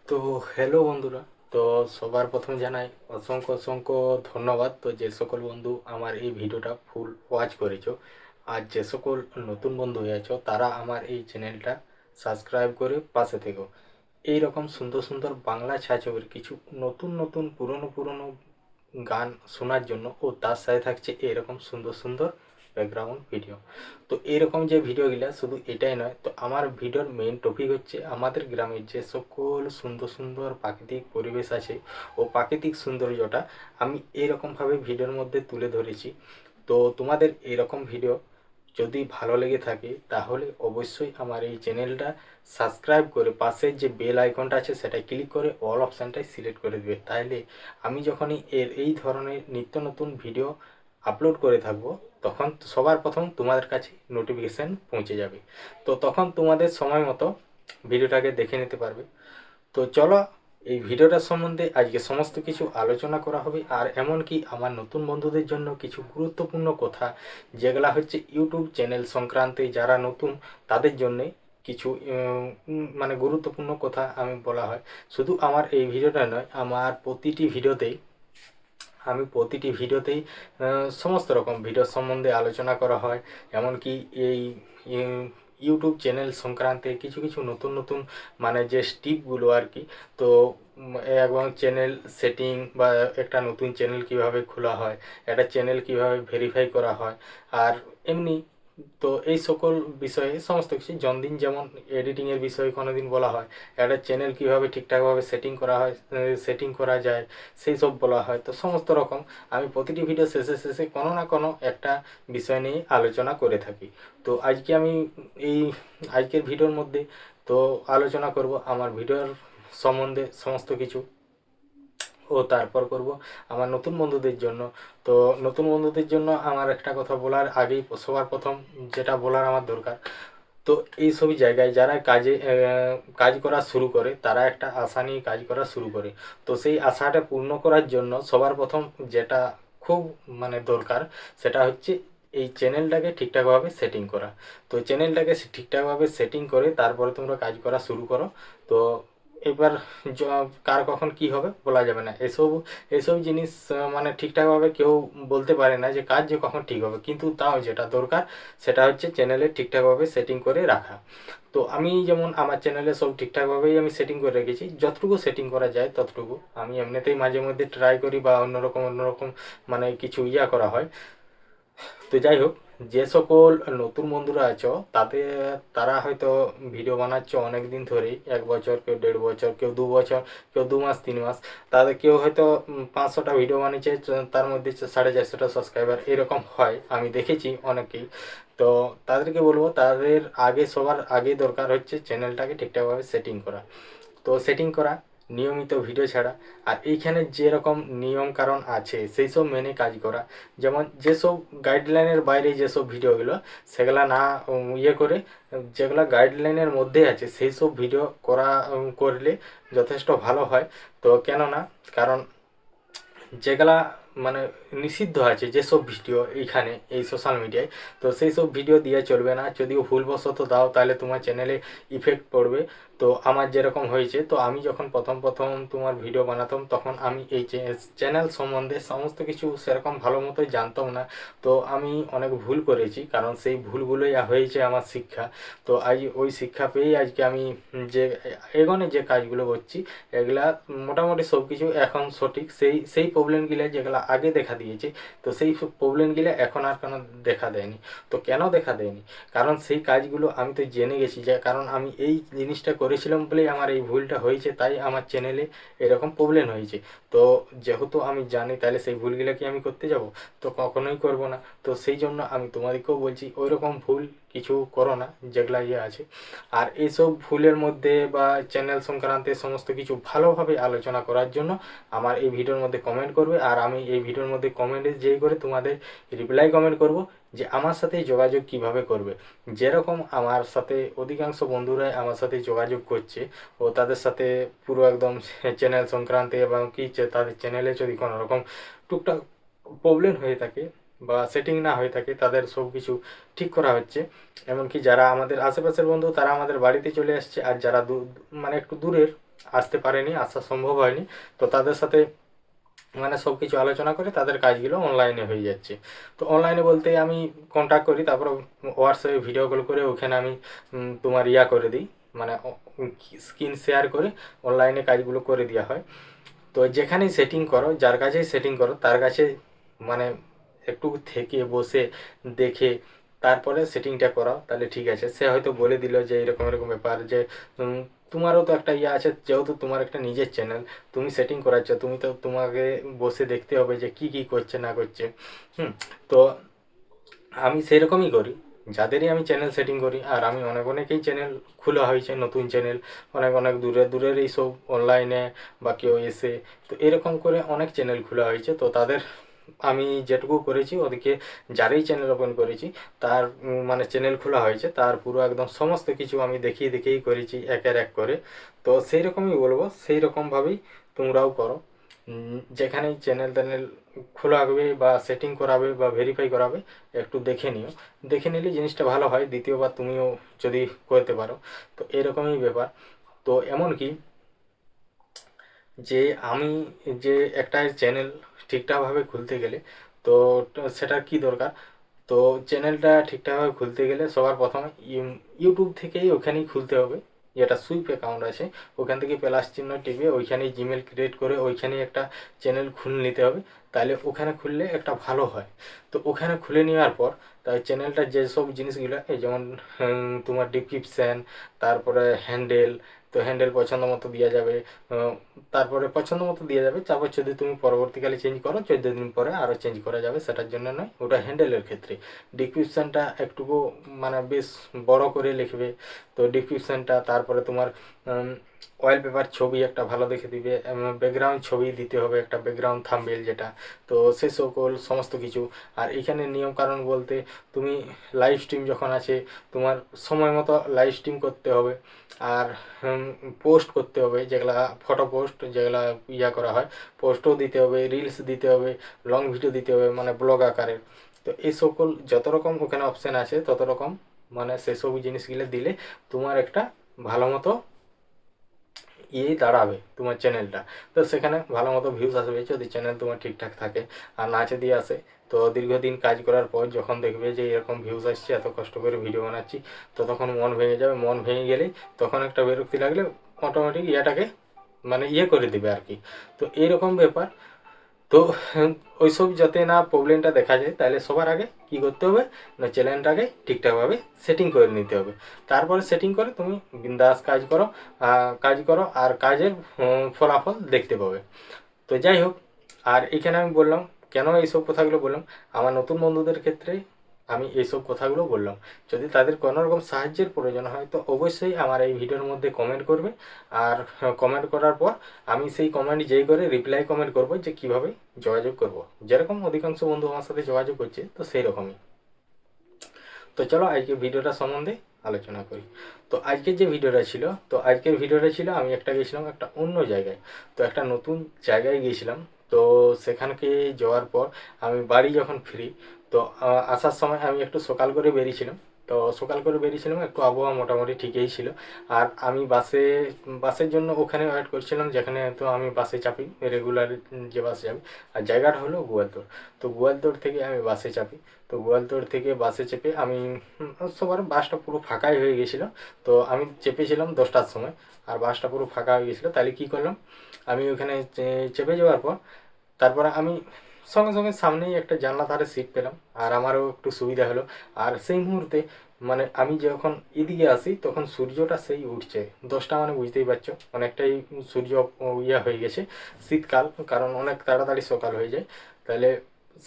তো হ্যালো বন্ধুরা, তো সবার প্রথমে জানাই অসংখ্য অসংখ্য ধন্যবাদ। তো যে সকল বন্ধু আমার এই ভিডিওটা ফুল ওয়াচ করেছো, আর যে সকল নতুন বন্ধু হয়েছো তারা আমার এই চ্যানেলটা সাবস্ক্রাইব করে পাশে থেকো। এই রকম সুন্দর সুন্দর বাংলা ছায়াছবির কিছু নতুন নতুন পুরনো গান শোনার জন্য, ও তার সাথে থাকছে এরকম সুন্দর সুন্দর ব্যাকগ্রাউন্ড ভিডিও। তো এরকম যে ভিডিওগুলা শুধু এটাই নয়, তো আমার ভিডিওর মেইন টপিক হচ্ছে আমাদের গ্রামের যে সকল সুন্দর সুন্দর প্রাকৃতিক পরিবেশ আছে ও প্রাকৃতিক সৌন্দর্যটা আমি এরকমভাবে ভিডিওর মধ্যে তুলে ধরেছি। তো তোমাদের এরকম ভিডিও যদি ভালো লেগে থাকে তাহলে অবশ্যই আমার এই চ্যানেলটা সাবস্ক্রাইব করে পাশের যে বেল আইকনটা আছে সেটা ক্লিক করে অল অপশানটাই সিলেক্ট করে দেবে। তাহলে আমি যখনই এই ধরনের নিত্য নতুন ভিডিও আপলোড করে থাকবো তখন সবার প্রথম তোমাদের কাছে নোটিফিকেশান পৌঁছে যাবে। তো তখন তোমাদের সময় মতো ভিডিওটাকে দেখে নিতে পারবে। তো চলো এই ভিডিওটার সম্বন্ধে আজকে সমস্ত কিছু আলোচনা করা হবে, আর এমনকি আমার নতুন বন্ধুদের জন্য কিছু গুরুত্বপূর্ণ কথা যেগুলা হচ্ছে ইউটিউব চ্যানেল সংক্রান্তে যারা নতুন তাদের জন্যে কিছু মানে গুরুত্বপূর্ণ কথা আমি বলা হয়। শুধু আমার এই ভিডিওটা নয়, আমার প্রতিটি ভিডিওতেই সমস্ত রকম ভিডিও সম্বন্ধে আলোচনা করা হয়। এমনকি এই ইউটিউব চ্যানেল সংক্রান্তে কিছু কিছু নতুন নতুন মানে যে স্টিপগুলো আর কি, তো এবং চ্যানেল সেটিং বা একটা নতুন চ্যানেল কিভাবে খোলা হয়, একটা চ্যানেল কিভাবে ভেরিফাই করা হয়, আর এমনি তো এই সকল বিষয়ে সমস্ত কিছু জনদিন যেমন এডিটিংয়ের বিষয়ে কোনো দিন বলা হয়, একটা চ্যানেল কীভাবে ঠিকঠাকভাবে সেটিং করা হয়, সেটিং করা যায় সেই সব বলা হয়। তো সমস্ত রকম আমি প্রতিটি ভিডিও শেষে শেষে কোনো না কোনো একটা বিষয় নিয়ে আলোচনা করে থাকি। তো আজকে আমি এই আজকের ভিডিওর মধ্যে তো আলোচনা করব আমার ভিডিওর সম্বন্ধে সমস্ত কিছু, ও তারপর করব আমার নতুন বন্ধুদের জন্য। তো নতুন বন্ধুদের জন্য আমার একটা কথা বলার আগেই সবার প্রথম যেটা বলার আমার দরকার, তো এই সব জায়গায় যারা কাজ করা শুরু করে তারা একটা আশা নিয়ে কাজ করা শুরু করে। তো সেই আশাটা পূর্ণ করার জন্য সবার প্রথম যেটা খুব মানে দরকার সেটা হচ্ছে এই চ্যানেলটাকে ঠিকঠাকভাবে সেটিং করা। তো চ্যানেলটাকে ঠিকঠাকভাবে সেটিং করে তারপরে তোমরা কাজ করা শুরু করো। তো এবার কার কখন কি হবে বলা যাবে না, এসব এসব জিনিস মানে ঠিকঠাকভাবে কেউ বলতে পারে না যে কাজ যে কখন ঠিক হবে, কিন্তু তাও যেটা দরকার সেটা হচ্ছে চ্যানেলে ঠিকঠাকভাবে সেটিং করে রাখা। তো আমি যেমন আমার চ্যানেলে সব ঠিকঠাকভাবেই আমি সেটিং করে রেখেছি, যতটুকু সেটিং করা যায় ততটুকু। আমি এমনিতেই মাঝে মধ্যে ট্রাই করি বা অন্যরকম মানে কিছু করা হয়। তো যাই হোক, যে সকল নতুন বন্ধুরা আছো তারা হয়তো ভিডিও বানাচ্ছ অনেক দিন ধরেই, 1 বছর, কেউ 1.5 বছর, কেউ 2 বছর, কেউ 2 মাস 3 মাস, তাদের কেউ হয়তো 500টা ভিডিও বানিয়েছে, তার মধ্যে 450টা সাবস্ক্রাইবার এরকম হয়, আমি দেখেছি অনেকেই। তো তাদেরকে বলবো তাদের সবার আগে দরকার হচ্ছে চ্যানেলটাকে ঠিকঠাকভাবে সেটিং করা। তো সেটিং করা, নিয়মিত ভিডিও ছাড়া, আর এইখানে যেরকম নিয়ম কারণ আছে সেই সব মেনে কাজ করা। যেমন যেসব গাইডলাইনের বাইরে যেসব ভিডিওগুলো সেগুলা না করে যেগুলো গাইডলাইনের মধ্যে আছে সেই সব ভিডিও করলে যথেষ্ট ভালো হয়। তো কেননা কারণ যেগুলা মানে নিষিদ্ধ আছে যেসব ভিডিও এইখানে এই সোশ্যাল মিডিয়ায়, তো সেই সব ভিডিও দিয়ে চলবে না। যদিও ভুলবশত দাও তাহলে তোমার চ্যানেলে ইফেক্ট পড়বে। তো আমার যেরকম হয়েছে, তো আমি যখন প্রথম তোমার ভিডিও বানাতাম তখন আমি এই চ্যানেল সম্বন্ধে সমস্ত কিছু সেরকম ভালো মতোই জানতাম না। তো আমি অনেক ভুল করেছি, কারণ সেই ভুলগুলোই হয়েছে আমার শিক্ষা। তো আজ ওই শিক্ষা পেয়েই আজকে আমি যে এগোনে যে কাজগুলো করছি এগুলা মোটামুটি সব কিছু এখন সঠিক। সেই প্রবলেমগুলো যেগুলো আগে দেখা দিয়েছে, তো সেই প্রবলেমগুলো এখন আর কেন দেখা দেয়নি। তো কেন দেখা দেয়নি, কারণ সেই কাজগুলো আমি তো জেনে গেছি, যে কারণ আমি এই জিনিসটা করেছিলাম বলেই আমার এই ভুলটা হয়েছে, তাই আমার চ্যানেলে এরকম প্রবলেম হয়েছে। তো যেহেতু আমি জানি তাহলে সেই ভুলগুলো কি আমি করতে যাব? তো কখনোই করব না। তো সেই জন্য আমি তোমাদেরকেও বলছি ওই রকম ভুল কিছু করো না যেগুলা আছে। আর এইসব ভুলের মধ্যে বা চ্যানেল সংক্রান্তে সমস্ত কিছু ভালোভাবে আলোচনা করার জন্য আমার এই ভিডিওর মধ্যে কমেন্ট করবে, আর আমি এই ভিডিওর মধ্যে কমেন্টে যেই করে তোমাদের রিপ্লাই কমেন্ট করব যে আমার সাথে যোগাযোগ কিভাবে করবে। যেরকম আমার সাথে অধিকাংশ বন্ধুরাই আমার সাথে যোগাযোগ করছে, ও তাদের সাথে পুরো একদম চ্যানেল সংক্রান্তে এবং কি তাদের চ্যানেলে যদি কোনো রকম টুকটাক প্রবলেম হয়ে থাকে বা সেটিং না হয়ে থাকে তাদের সব কিছু ঠিক করা হচ্ছে। এমনকি যারা আমাদের আশেপাশের বন্ধু তারা আমাদের বাড়িতে চলে আসছে, আর যারা মানে একটু দূরের আসতে পারেনি, আসা সম্ভব হয়নি, তো তাদের সাথে মানে সব কিছু আলোচনা করে তাদের কাজগুলো অনলাইনে হয়ে যাচ্ছে। তো অনলাইনে বলতে আমি কন্ট্যাক্ট করি, তারপর হোয়াটসঅ্যাপে ভিডিও কল করে ওখানে আমি তোমার করে দিই, মানে স্ক্রিন শেয়ার করে অনলাইনে কাজগুলো করে দেওয়া হয়। তো যেখানেই সেটিং করো, যার কাছেই সেটিং করো তার কাছে মানে একটু থেকে বসে দেখে তারপরে সেটিংটা করাও, তাহলে ঠিক আছে। সে হয়তো বলে দিল যে এরকম এরকম ব্যাপার, যে তোমারও তো একটা আছে, যেহেতু তোমার একটা নিজের চ্যানেল, তুমি সেটিং করাচ্ছ, তোমাকে বসে দেখতে হবে যে কি কি করছে না করছে। তো আমি সেরকমই করি, যাদেরই আমি চ্যানেল সেটিং করি। আর আমি অনেকেই চ্যানেল খোলা হয়েছে, নতুন চ্যানেল অনেক দূরের এইসব অনলাইনে বা কেউ এসে, তো এরকম করে অনেক চ্যানেল খোলা হয়েছে। তো তাদের আমি যেটুকু করেছি ওদিকে যারই চ্যানেল ওপেন করেছি তার মানে চ্যানেল খোলা হয়েছে তার পুরো একদম সমস্ত কিছু আমি দেখেই করেছি একের এক করে। তো সেই রকমই বলবো, সেই রকমভাবেই তোমরাও করো। যেখানেই চ্যানেল খোলা হবে বা সেটিং করাবে বা ভেরিফাই করাবে একটু দেখে নিও, দেখে নিলে জিনিসটা ভালো হয়, দ্বিতীয়বার তুমিও যদি করতে পারো। তো এরকমই ব্যাপার। তো এমনকি যে আমি যে একটা চ্যানেল ঠিকঠাকভাবে খুলতে গেলে, তো সেটার কি দরকার, তো চ্যানেলটা ঠিকঠাকভাবে খুলতে গেলে সবার প্রথমে ইউটিউব থেকেই ওখানেই খুলতে হবে, যেটা সুইপ অ্যাকাউন্ট আছে ওখান থেকে প্লাস চিহ্ন টিপে ওইখানেই জিমেল ক্রিয়েট করে ওইখানেই একটা চ্যানেল খুলে নিতে হবে। তাহলে ওখানে খুললে একটা ভালো হয়। তো ওখানে খুলে নেওয়ার পর তাই চ্যানেলটা যেসব জিনিসগুলো এই যেমন তোমার ডিসক্রিপশান, তারপরে হ্যান্ডেল, তো হ্যান্ডেল পছন্দ মতো দেওয়া যাবে, তারপরে পছন্দ মতো দেওয়া যাবে। তারপর যদি তুমি পরবর্তীকালে চেঞ্জ করো 14 দিন পরে আরও চেঞ্জ করা যাবে, সেটার জন্য নয়, ওটা হ্যান্ডেলের ক্ষেত্রে। ডিসক্রিপশানটা একটুকু মানে বেশ বড় করে লিখবে, তো ডিসক্রিপশানটা তারপরে তোমার অয়েল পেপার ছবি একটা ভালো দেখে দিবে, ব্যাকগ্রাউন্ড ছবি দিতে হবে, একটা ব্যাকগ্রাউন্ড থাম্বনেল যেটা, তো সে সকল সমস্ত কিছু। আর এখানে নিয়মকানুন বলতে তুমি লাইভ স্ট্রিম যখন আছে তোমার সময় মতো লাইভ স্ট্রিম করতে হবে, আর পোস্ট করতে হবে, যেগুলা ফটো পোস্ট যেগুলা করা হয়, পোস্টও দিতে হবে, রিলস দিতে হবে, লং ভিডিও দিতে হবে, মানে ব্লগ আকারের। তো এই সকল যত রকম ওখানে অপশান আছে তত রকম মানে সেসব জিনিসগুলো দিলে তোমার একটা ভালো মতো দাঁড়াবে তোমার চ্যানেলটা। তো সেখানে ভালো মতো ভিউজ আসবে যদি চ্যানেল তোমার ঠিকঠাক থাকে। আর না যদি আসে তো দীর্ঘদিন কাজ করার পর যখন দেখবে যে এরকম ভিউজ আসছে, এত কষ্ট করে ভিডিও বানাচ্ছি, তো তখন মন ভেঙে যাবে। মন ভেঙে গেলেই তখন একটা বিরক্তি লাগলে অটোমেটিক ইয়েটাকে মানে করে দিবে আর কি। তো এইরকম ব্যাপার। তো ওইসব যাতে না প্রবলেমটা দেখা যায়, তাহলে সবার আগে কি করতে হবে না, চ্যানেলটাকে ঠিকঠাকভাবে সেটিং করে নিতে হবে। তারপরে সেটিং করে তুমি বিন্দাস কাজ করো আর কাজের ফলাফল দেখতে পাবে। তো যাই হোক, আর এখানে আমি বললাম কেন এইসব কথাগুলো বললাম, আমার নতুন বন্ধুদের ক্ষেত্রে আমি এইসব কথাগুলো বললাম। যদি তাদের কোনো রকম সাহায্যের প্রয়োজন হয় তো অবশ্যই আমার এই ভিডিওর মধ্যে কমেন্ট করবে। আর কমেন্ট করার পর আমি সেই কমেন্ট যেই করে রিপ্লাই কমেন্ট করব যে কিভাবে যোগাযোগ করব, যেরকম অধিকাংশ বন্ধু আমার সাথে যোগাযোগ করছে, তো সেই রকমই। তো চলো আজকে ভিডিওটা সম্বন্ধে আলোচনা করি। তো আজকের যে ভিডিওটা ছিল, তো আজকের ভিডিওটা ছিল আমি গেছিলাম একটা অন্য জায়গায়, তো একটা নতুন জায়গায় গিয়েছিলাম। তো সেখানকে যাওয়ার পর আমি বাড়ি যখন ফিরি, তো আসার সময় আমি একটু সকাল করে বেরিয়েছিলাম। তো সকাল করে বেরিয়েছিলাম, একটু আবহাওয়া মোটামুটি ঠিকই ছিল। আর আমি বাসের জন্য ওখানে ওয়েট করছিলাম, যেখানে তো আমি বাসে চাপি রেগুলার যে বাসে যাবি। আর জায়গাটা হলো গোয়ালতোড়। তো গোয়ালতোড় থেকে আমি বাসে চাপি। তো গোয়ালতোড় থেকে বাসে চেপে আমি সবার বাসটা পুরো ফাঁকাই হয়ে গেছিলো। তো আমি চেপেছিলাম 10টার সময়, আর বাসটা পুরো ফাঁকা হয়ে গেছিলো। তাহলে কী করলাম, আমি ওখানে চেপে যাওয়ার পর তারপরে আমি সঙ্গে সঙ্গে সামনেই একটা জানলা ধারে সিট পেলাম, আর আমারও একটু সুবিধা হলো। আর সেই মুহূর্তে মানে আমি যখন এদিকে আসি তখন সূর্যটা সেই উঠছে 10টা, মানে বুঝতেই পারছো অনেকটাই সূর্য হয়ে গেছে, শীতকাল, কারণ অনেক তাড়াতাড়ি সকাল হয়ে যায়। তাহলে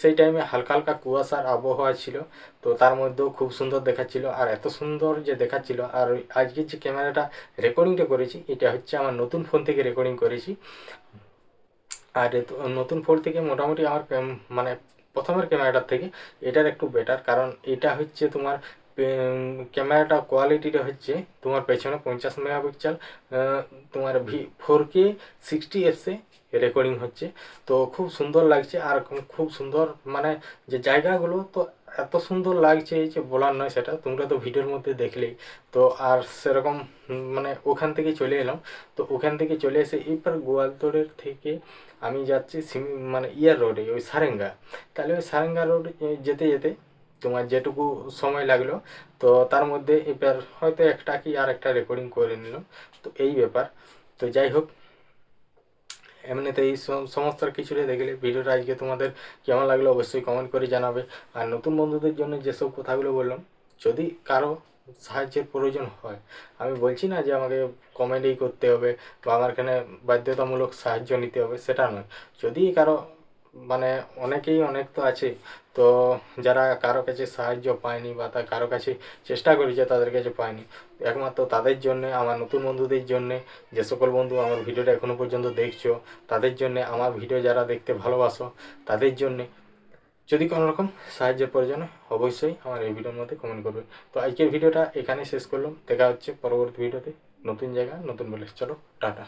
সেই টাইমে হালকা হালকা কুয়াশার আবহাওয়া ছিল, তো তার মধ্যেও খুব সুন্দর দেখাচ্ছিল। আর এত সুন্দর যে দেখাচ্ছিল, আর আজকে যে ক্যামেরাটা রেকর্ডিংটা করেছি এটা হচ্ছে আমার নতুন ফোন থেকে রেকর্ডিং করেছি। আর নতুন ফোন থেকে মোটামুটি আমার মানে প্রথমের ক্যামেরাটার থেকে এটার একটু বেটার, কারণ এটা হচ্ছে তোমার ক্যামেরাটা কোয়ালিটিটা হচ্ছে তোমার পেছনে 50 মেগাপিক্সেল, তোমার 4K 60 fps রেকর্ডিং হচ্ছে। তো খুব সুন্দর লাগছে, আর খুব সুন্দর মানে যে জায়গাগুলো তো এত সুন্দর লাগছে যে বলার নয়, সেটা তোমরা তো ভিডিওর মধ্যে দেখলেই। তো আর সেরকম মানে ওখান থেকে চলে এলাম। তো ওখান থেকে চলে এসে এবার গোয়ালতোড়ের থেকে আমি যাচ্ছি মানে রোডে, ওই সারেঙ্গা। তাহলে ওই সারেঙ্গা রোড যেতে যেতে তোমার যেটুকু সময় লাগলো, তো তার মধ্যে এবার হয়তো একটা কি আর একটা রেকর্ডিং করে নিলাম। তো এই ব্যাপার। তো যাই হোক, এমনিতে এই সমস্ত কিছুটা দেখলে ভিডিওটা আজকে তোমাদের কেমন লাগলো অবশ্যই কমেন্ট করে জানাবে। আর নতুন বন্ধুদের জন্য যেসব কথাগুলো বললাম, যদি কারো সাহায্যের প্রয়োজন হয়, আমি বলছি না যে আমাকে কমেন্টই করতে হবে বা আমার এখানে বাধ্যতামূলক সাহায্য নিতে হবে, সেটা নয়। যদি কারো মানে অনেক তো আছে, তো যারা কারো কাছে সাহায্য পায়নি বা কারো কাছে চেষ্টা করেছে তাদের কাছে পায়নি, একমাত্র তাদের জন্যে, আমার নতুন বন্ধুদের জন্যে, যে সকল বন্ধু আমার ভিডিওটা এখনও পর্যন্ত দেখছো তাদের জন্যে, আমার ভিডিও যারা দেখতে ভালোবাসো তাদের জন্যে, যদি কোনো রকম সাহায্যের প্রয়োজন হয় অবশ্যই আমার এই ভিডিওর মধ্যে কমেন্ট করবে। তো আজকের ভিডিওটা এখানে শেষ করলাম, দেখা হচ্ছে পরবর্তী ভিডিওতে, নতুন জায়গা নতুন বলে। চলো টাটা।